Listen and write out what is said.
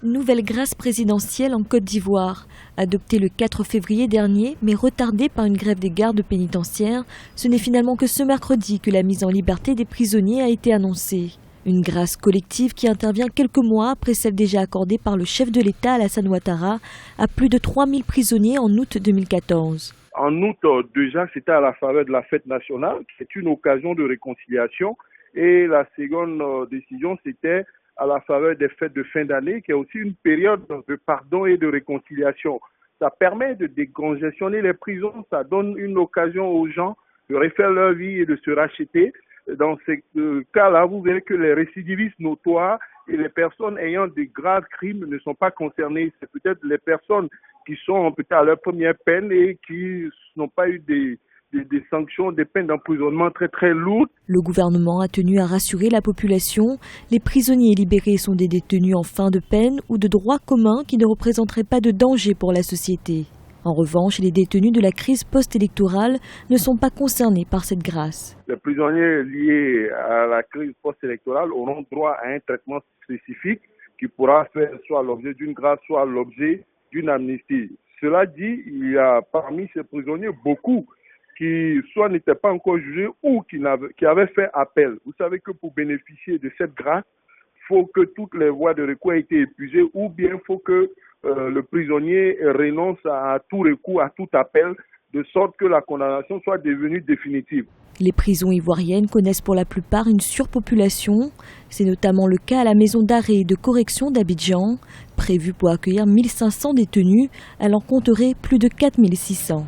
Nouvelle grâce présidentielle en Côte d'Ivoire. Adoptée le 4 février dernier, mais retardée par une grève des gardes pénitentiaires, ce n'est finalement que ce mercredi que la mise en liberté des prisonniers a été annoncée. Une grâce collective qui intervient quelques mois après celle déjà accordée par le chef de l'État Alassane Ouattara à plus de 3000 prisonniers en août 2014. En août, déjà, c'était à la faveur de la fête nationale, c'est une occasion de réconciliation. Et la seconde décision, c'était à la faveur des fêtes de fin d'année, qui est aussi une période de pardon et de réconciliation. Ça permet de décongestionner les prisons, ça donne une occasion aux gens de refaire leur vie et de se racheter. Dans ces cas-là, vous verrez que les récidivistes notoires et les personnes ayant de graves crimes ne sont pas concernées. C'est peut-être les personnes qui sont peut-être à leur première peine et qui n'ont pas eu des sanctions, des peines d'emprisonnement très lourdes. Le gouvernement a tenu à rassurer la population. Les prisonniers libérés sont des détenus en fin de peine ou de droit commun qui ne représenteraient pas de danger pour la société. En revanche, les détenus de la crise post-électorale ne sont pas concernés par cette grâce. Les prisonniers liés à la crise post-électorale auront droit à un traitement spécifique qui pourra faire soit l'objet d'une grâce, soit l'objet d'une amnistie. Cela dit, il y a parmi ces prisonniers beaucoup qui soit n'étaient pas encore jugés ou qui avaient fait appel. Vous savez que pour bénéficier de cette grâce, il faut que toutes les voies de recours aient été épuisées ou bien il faut que le prisonnier renonce à tout recours, à tout appel, de sorte que la condamnation soit devenue définitive. Les prisons ivoiriennes connaissent pour la plupart une surpopulation. C'est notamment le cas à la maison d'arrêt et de correction d'Abidjan. Prévue pour accueillir 1500 détenus, elle en compterait plus de 4600.